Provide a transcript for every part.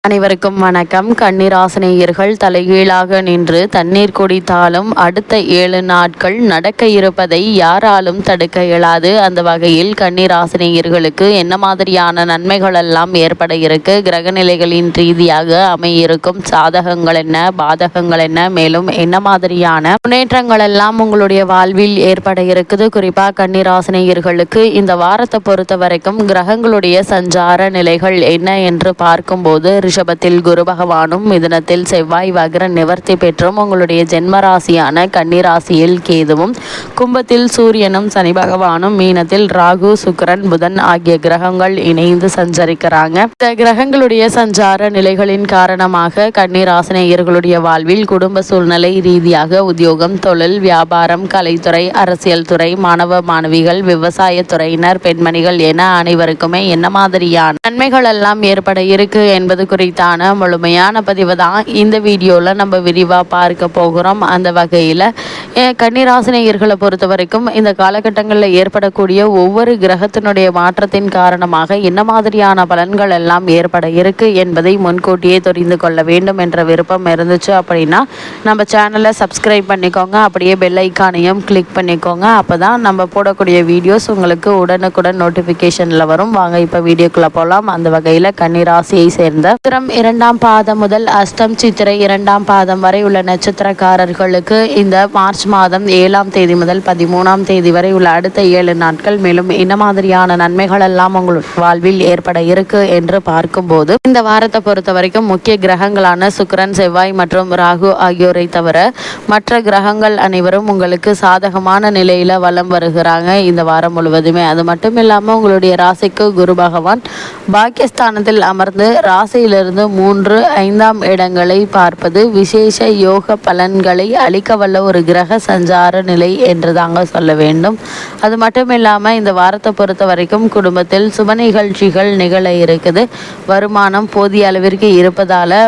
அனைவருக்கும் வணக்கம். கன்னிராசினியர்கள் தலைகீழாக நின்று தண்ணீர் குடித்தாலும் அடுத்த 7 நாட்கள் நடக்க இருப்பதை யாராலும் தடுக்க இயலாது. அந்த வகையில் கன்னிராசினியர்களுக்கு என்ன மாதிரியான நன்மைகள் எல்லாம் ஏற்பட இருக்கு, கிரகநிலைகளின் ரீதியாக அமையிருக்கும் சாதகங்கள் என்ன, பாதகங்கள் என்ன, மேலும் என்ன மாதிரியான முன்னேற்றங்கள் எல்லாம் உங்களுடைய வாழ்வில் ஏற்பட இருக்குது. குறிப்பா கன்னிராசினியர்களுக்கு இந்த வாரத்தை பொறுத்த வரைக்கும் கிரகங்களுடைய சஞ்சார நிலைகள் என்ன என்று பார்க்கும்போது ரிஷபத்தில் குரு பகவானும் மிதுனத்தில் செவ்வாய் வக்ர நிவர்த்தி பெற்றும் உங்களுடைய ஜென்மராசியான கன்னிராசியில் கேதுவும், கும்பத்தில் சூரியனும் சனி பகவானும், மீனத்தில் ராகு சுக்கிரன் புதன் ஆகிய கிரகங்கள் இணைந்து சஞ்சரிக்கிறாங்க. இந்த கிரகங்களுடைய சஞ்சார நிலைகளின் காரணமாக கன்னிராசினியர்களுடைய வாழ்வில் குடும்ப சூழ்நிலை ரீதியாக உத்தியோகம், தொழில், வியாபாரம், கலைத்துறை, அரசியல் துறை, மாணவ மாணவிகள், விவசாய துறையினர், பெண்மணிகள் என அனைவருக்குமே என்ன மாதிரியான நன்மைகள் எல்லாம் ஏற்பட இருக்கு என்பது குறித்தான முழுமையான பதிவு தான் இந்த வீடியோவில் நம்ம விரிவாக பார்க்க போகிறோம். அந்த வகையில் கன்னிராசினியர்களை பொறுத்த வரைக்கும் இந்த காலகட்டங்களில் ஏற்படக்கூடிய ஒவ்வொரு கிரகத்தினுடைய மாற்றத்தின் காரணமாக என்ன மாதிரியான பலன்கள் எல்லாம் ஏற்பட இருக்கு என்பதை முன்கூட்டியே தெரிந்து கொள்ள வேண்டும் என்ற விருப்பம் இருந்துச்சு அப்படின்னா நம்ம சேனலை சப்ஸ்கிரைப் பண்ணிக்கோங்க. அப்படியே பெல் ஐக்கானையும் கிளிக் பண்ணிக்கோங்க. அப்போ தான் நம்ம போடக்கூடிய வீடியோஸ் உங்களுக்கு உடனுக்குடன் நோட்டிஃபிகேஷனில் வரும். வாங்க இப்போ வீடியோக்குள்ளே போகலாம். அந்த வகையில் கன்னிராசியை சேர்ந்த உத்திரம் 2ஆம் பாதம் முதல் அஸ்தம் சித்திரை 2ஆம் பாதம் வரை உள்ள நட்சத்திரக்காரர்களுக்கு இந்த மார்ச் மாதம் 7ஆம் தேதி முதல் 13ஆம் தேதி வரை உள்ள அடுத்த 7 நாட்கள் மேலும் என்ன மாதிரியான நன்மைகள் எல்லாம் உங்கள் வாழ்வில் ஏற்பட இருக்கு என்று பார்க்கும்போது இந்த வாரத்தை பொறுத்த வரைக்கும் முக்கிய கிரகங்களான சுக்கிரன், செவ்வாய் மற்றும் ராகு ஆகியோரை தவிர மற்ற கிரகங்கள் அனைவரும் உங்களுக்கு சாதகமான நிலையில வலம் வருகிறாங்க இந்த வாரம் முழுவதுமே. அது மட்டும் இல்லாமல் உங்களுடைய ராசிக்கு குரு பகவான் பாக்கியஸ்தானத்தில் அமர்ந்து ராசியிலிருந்து 3, 5ஆம் இடங்களை பார்ப்பது விசேஷ யோக பலன்களை அளிக்க வல்ல ஒரு கிரக சஞ்சார நிலை என்று தாங்க சொல்ல வேண்டும். அது மட்டும் இல்லாமல் இந்த வாரத்தை பொறுத்த வரைக்கும் குடும்பத்தில் சுப நிகழ்ச்சிகள் நிகழ இருக்குது. வருமானம் போதிய அளவிற்கு இருப்பதால்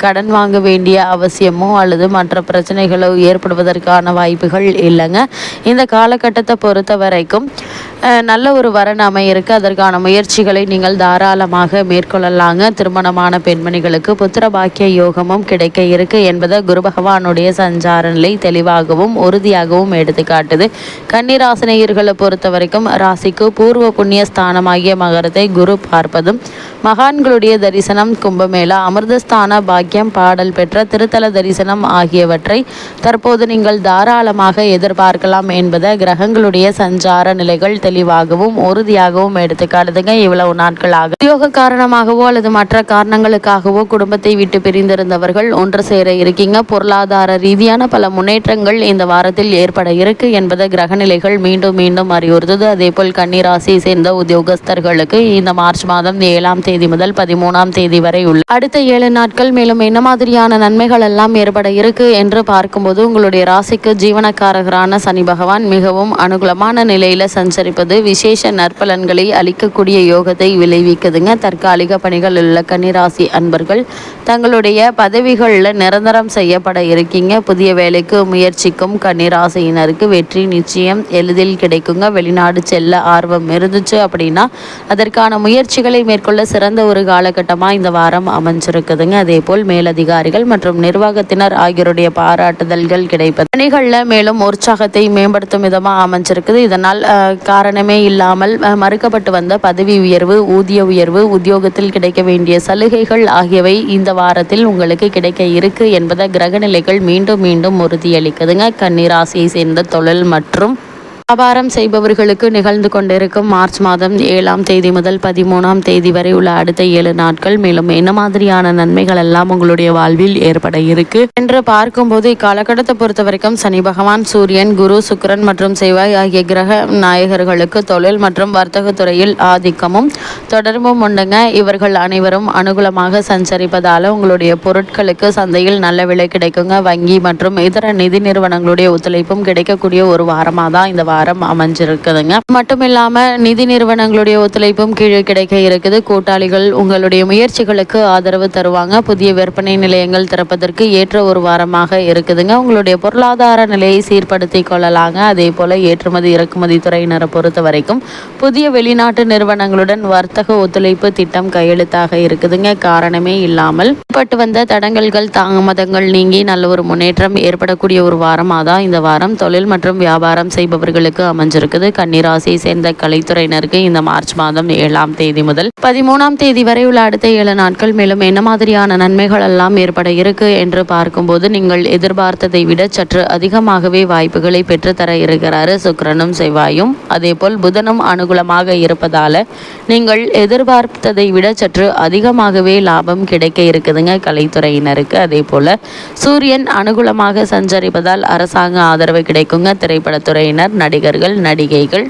கடன் வாங்க வேண்டிய அவசியமோ அல்லது மற்ற பிரச்சனைகளோ ஏற்படுவதற்கான வாய்ப்புகள் இல்லைங்க. இந்த காலகட்டத்தை பொறுத்த வரைக்கும் நல்ல ஒரு வரன் அமையிருக்கு. அதற்கான முயற்சிகளை நீங்கள் தாராளமாக மேற்கொள்ளலாங்க. திருமணமான பெண்மணிகளுக்கு புத்திர பாக்கிய யோகமும் கிடைக்க இருக்கு என்பதை குரு பகவானுடைய சஞ்சார நிலை தெளிவாகவும் உறுதியாகவும் எடுத்து காட்டுது. கன்னிராசினியர்களை பொறுத்த வரைக்கும் ராசிக்கு பூர்வ புண்ணிய ஸ்தானமாகிய மகரத்தை குரு பார்ப்பதும், மகான்களுடைய தரிசனம், கும்பமேளா, அமிர்தஸ்தான பாக்கியம், பாடல் பெற்ற திருத்தல தரிசனம் ஆகியவற்றை தற்போது நீங்கள் தாராளமாக எதிர்பார்க்கலாம் என்பதை கிரகங்களுடைய சஞ்சார நிலைகள் தெளிவாகவும் உறுதியாகவும் எடுத்து காட்டுதுங்க. இவ்வளவு நாட்களாக உத்தியோக காரணமாகவோ அல்லது மற்ற காரணங்களுக்காகவோ குடும்பத்தை விட்டு பிரிந்திருந்தவர்கள் ஒன்று சேர இருக்கீங்க. பொருளாதார ரீதியான பல முன்னேற்றங்கள் இந்த வாரத்தில் ஏற்பட இருக்கு என்பதை கிரகநிலைகள் மீண்டும் மீண்டும் அறிவுறுத்துது. அதேபோல் கன்னிராசியை சேர்ந்த உத்தியோகஸ்தர்களுக்கு இந்த மார்ச் மாதம் 7ஆம் தேதி முதல் 13ஆம் தேதி வரை உள்ள அடுத்த 7 நாட்கள் மேலும் என்ன மாதிரியான நன்மைகள் எல்லாம் ஏற்பட இருக்கு என்று பார்க்கும்போது உங்களுடைய ராசிக்கு ஜீவனக்காரகரான சனி பகவான் மிகவும் அனுகூலமான நிலையில சஞ்சரிப்பது விசேஷ நற்பலன்களை அளிக்கக்கூடிய யோகத்தை விளைவிக்குதுங்க. தற்காலிக பணிகள் உள்ள கன்னிராசி அன்பர்கள் தங்களுடைய பதவிகளில் நிரந்தரம் செய்யப்பட இருக்கீங்க. புதிய வேலைக்கு முயற்சிக்கும் கன்னிராசியினருக்கு வெற்றி நிச்சயம் எளிதில் கிடைக்குங்க. வெளிநாடு செல்ல ஆர்வம் இருந்துச்சு அப்படின்னா அதற்கான முயற்சிகளை மேற்கொள்ள சிறந்த ஒரு காலகட்டமாக இந்த வாரம் அமைஞ்சிருக்குதுங்க. அதே போல் மேலதிகாரிகள் மற்றும் நிர்வாகத்தினர் ஆகியோருடைய பாராட்டுதல்கள் கிடைப்பது பணிகளில் மேலும் உற்சாகத்தை மேம்படுத்தும் விதமாக அமைஞ்சிருக்குது. இதனால் காரணமே இல்லாமல் மறுக்கப்பட்டு வந்த பதவி உயர்வு, ஊதிய உயர்வு, உத்தியோகத்தில் கிடைக்க வேண்டிய சலுகைகள் ஆகியவை இந்த வாரத்தில் உங்களுக்கு கிடைக்க இருக்கு என்பதை கிரகநிலைகள் மீண்டும் மீண்டும் உறுதியளிக்குதுங்க. கன்னிராசியை சேர்ந்த தொழில் மற்றும் வியாபாரம் செய்பவர்களுக்கு நிகழ்ந்து கொண்டிருக்கும் மார்ச் மாதம் 7ஆம் தேதி முதல் 13ஆம் தேதி வரை உள்ள அடுத்த 7 நாட்கள் மேலும் என்ன மாதிரியான நன்மைகள் எல்லாம் உங்களுடைய வாழ்வில் ஏற்பட இருக்கு என்று பார்க்கும்போது இக்காலகட்டத்தை பொறுத்த வரைக்கும் சனி பகவான், சூரியன், குரு, சுக்கிரன் மற்றும் செவ்வாய் ஆகிய கிரக நாயகர்களுக்கு தொழில் மற்றும் வர்த்தக துறையில் ஆதிக்கமும் தொடர்பும் உண்டுங்க. இவர்கள் அனைவரும் அனுகூலமாக சஞ்சரிப்பதால உங்களுடைய பொருட்களுக்கு சந்தையில் நல்ல விலை கிடைக்குங்க. வங்கி மற்றும் இதர நிதி நிறுவனங்களுடைய ஒத்துழைப்பும் கிடைக்கக்கூடிய ஒரு வாரமாக தான் இந்த வாரம் வாரம் அமைஞ்சிருக்குதுங்க. மட்டும் இல்லாம நிதி நிறுவனங்களுடைய ஒத்துழைப்பும் கீழே கிடைக்க இருக்குது. கூட்டாளிகள் உங்களுடைய முயற்சிகளுக்கு ஆதரவு தருவாங்க. புதிய விற்பனை நிலையங்கள் திறப்பதற்கு ஏற்ற ஒரு வாரமாக இருக்குதுங்க. உங்களுடைய பொருளாதார நிலையை சீர்படுத்தி கொள்ளலாங்க. அதே போல ஏற்றுமதி இறக்குமதி துறையினரை பொறுத்த வரைக்கும் புதிய வெளிநாட்டு நிறுவனங்களுடன் வர்த்தக ஒத்துழைப்பு திட்டம் கையெழுத்தாக இருக்குதுங்க. காரணமே இல்லாமல் பட்டு வந்த தடங்கல்கள் தாமதங்கள் நீங்கி நல்ல ஒரு முன்னேற்றம் ஏற்படக்கூடிய ஒரு வாரமாக தான் இந்த வாரம் தொழில் மற்றும் வியாபாரம் செய்பவர்களுக்கு அமைஞ்சிருக்குது. கன்னிராசியை சேர்ந்த கலைத்துறையினருக்கு இந்த மார்ச் மாதம் 7ஆம் தேதி முதல் 13ஆம் தேதி வரை உள்ள அடுத்த 7 நாட்கள் மேலும் என்ன மாதிரியான நன்மைகள் எல்லாம் ஏற்பட இருக்கு என்று பார்க்கும்போது நீங்கள் எதிர்பார்த்ததை விட சற்று அதிகமாகவே வாய்ப்புகளை பெற்றுத்தர இருக்கிறாரு சுக்கிரனும் செவ்வாயும். அதே போல் புதனும் அனுகூலமாக இருப்பதால நீங்கள் எதிர்பார்த்ததை விட சற்று அதிகமாகவே லாபம் கிடைக்க இருக்குதுங்க கலைத்துறையினருக்கு. அதே போல சூரியன் அனுகூலமாக சஞ்சரிப்பதால் அரசாங்க ஆதரவு கிடைக்குங்க. திரைப்படத்துறையினர், நடிகர்கள், நடிகைகள்,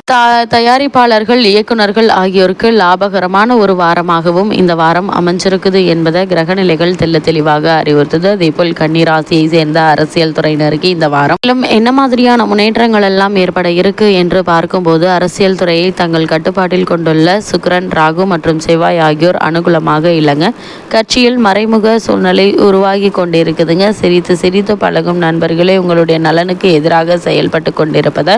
தயாரிப்பாளர்கள், இயக்குநர்கள் ஆகியோருக்கு லாபகரமான ஒரு வாரமாகவும் இந்த வாரம் அமைஞ்சிருக்குது என்பதை கிரகநிலைகள் தெல்ல தெளிவாக அறிவுறுத்துது. அதே போல் கன்னிராசியை சேர்ந்த அரசியல் துறையினருக்கு இந்த வாரம் என்ன மாதிரியான முன்னேற்றங்கள் எல்லாம் ஏற்பட இருக்கு என்று பார்க்கும்போது அரசியல் துறையை தங்கள் கட்டுப்பாட்டில் கொண்டுள்ள சுக்கிரன், ராகு மற்றும் செவ்வாய் ஆகியோர் அனுகூலமாக இல்லைங்க. கட்சியில் மறைமுக சூழ்நிலை உருவாகி கொண்டிருக்குதுங்க. சிரித்து சிரித்து பழகும் நண்பர்களே உங்களுடைய நலனுக்கு எதிராக செயல்பட்டு கொண்டிருப்பதை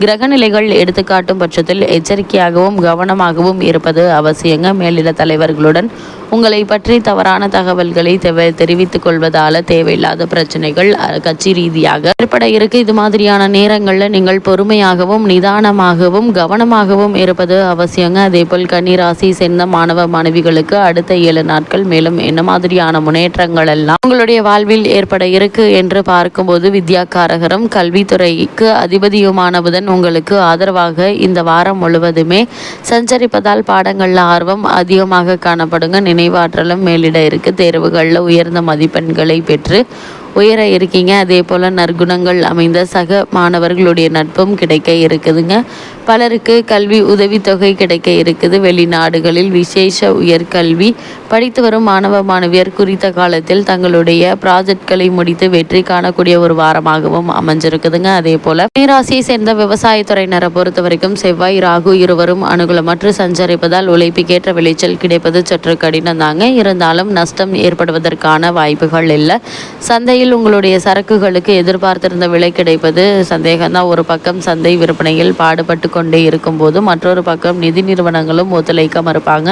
கிரகநிலைகள் எடுத்துக்காட்டும் பட்சத்தில் எச்சரிக்கையாகவும் கவனமாகவும் இருப்பது அவசியங்க. மேலிட தலைவர்களுடன் உங்களை பற்றி தவறான தகவல்களை தெரிவித்துக் கொள்வதால தேவையில்லாத பிரச்சனைகள் கட்சி ரீதியாக ஏற்பட இருக்கு. இது மாதிரியான நேரங்களில் நீங்கள் பொறுமையாகவும் நிதானமாகவும் கவனமாகவும் இருப்பது அவசியங்க. அதே போல் கன்னிராசி சேர்ந்த மாணவ மாணவிகளுக்கு அடுத்த 7 நாட்கள் மேலும் என்ன மாதிரியான முன்னேற்றங்கள் எல்லாம் உங்களுடைய வாழ்வில் ஏற்பட இருக்கு என்று பார்க்கும்போது வித்யாக்காரகரும் கல்வித்துறைக்கு அதிபதியுமான புதன் உங்களுக்கு ஆதரவாக இந்த வாரம் முழுவதுமே சஞ்சரிப்பதால் பாடங்கள்ல ஆர்வம் அதிகமாக காணப்படுங்க. நினைவாற்றலும் மேலிட இருக்கு. தேர்வுகளில் உயர்ந்த மதிப்பெண்களை பெற்று உயர இருக்கீங்க. அதே போல் நற்குணங்கள் அமைந்த சக மாணவர்களுடைய நட்பும் கிடைக்க இருக்குதுங்க. பலருக்கு கல்வி உதவித்தொகை கிடைக்க இருக்குது. வெளிநாடுகளில் விசேஷ உயர்கல்வி படித்து வரும் மாணவ மாணவியர் குறித்த காலத்தில் தங்களுடைய ப்ராஜெக்ட்களை முடித்து வெற்றி காணக்கூடிய ஒரு வாரமாகவும் அமைஞ்சிருக்குதுங்க. அதே போல மீராசியை சேர்ந்த விவசாயத்துறையினரை பொறுத்த வரைக்கும் செவ்வாய், ராகு இருவரும் அனுகூலமற்று சஞ்சரிப்பதால் உழைப்புக்கேற்ற விளைச்சல் கிடைப்பது சற்று கடினம் தாங்க. இருந்தாலும் நஷ்டம் ஏற்படுவதற்கான வாய்ப்புகள் இல்லை. சந்தையில் உங்களுடைய சரக்குகளுக்கு எதிர்பார்த்திருந்த விலை கிடைப்பது சந்தேகம்தான். ஒரு பக்கம் சந்தை விற்பனையில் பாடுபட்டு கொண்டே இருக்கும்போது மற்றொரு பக்கம் நிதி நிறுவனங்களும் ஒத்துழைக்க மறுப்பாங்க.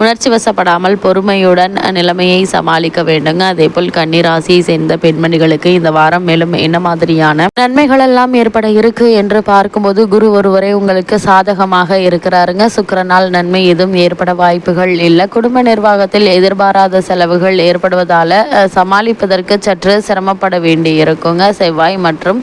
உணர்ச்சி வசப்படாமல் பொறுமையுடன் நிலைமையை சமாளிக்க வேண்டுங்க. அதே போல் கன்னிராசியை சேர்ந்த பெண்மணிகளுக்கு இந்த வாரம் மேலும் என்ன மாதிரியான நன்மைகள் எல்லாம் ஏற்பட இருக்கு என்று பார்க்கும்போது குரு ஒருவரை உங்களுக்கு சாதகமாக இருக்கிறாருங்க. சுக்கிரனால் நன்மை எதுவும் ஏற்பட வாய்ப்புகள் இல்லை. குடும்ப நிர்வாகத்தில் எதிர்பாராத செலவுகள் ஏற்படுவதால சமாளிப்பதற்கு சற்று சிரமப்பட வேண்டி இருக்குங்க. செவ்வாய் மற்றும்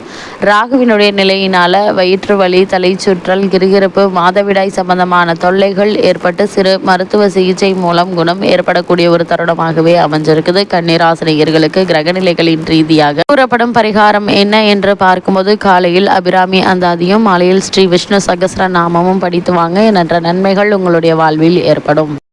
ராகுவினுடைய நிலையினால வயிற்று வலி, தலை சுற்றல், கிருகிருப்பு, மாதவிடாய் சம்பந்தமான தொல்லைகள் ஏற்பட்டு சிறு மருத்துவ சிகிச்சை மூலம் குணம் ஏற்படக்கூடிய ஒரு தருணமாகவே அமைஞ்சிருக்குது. கன்னிராசினியர்களுக்கு கிரகநிலைகளின் ரீதியாக கூறப்படும் பரிகாரம் என்ன என்று பார்க்கும்போது காலையில் அபிராமி அந்தாதியும் மாலையில் ஸ்ரீ விஷ்ணு சகஸ்ர நாமமும் படித்து வாங்க என்ற நன்மைகள் உங்களுடைய வாழ்வில் ஏற்படும்.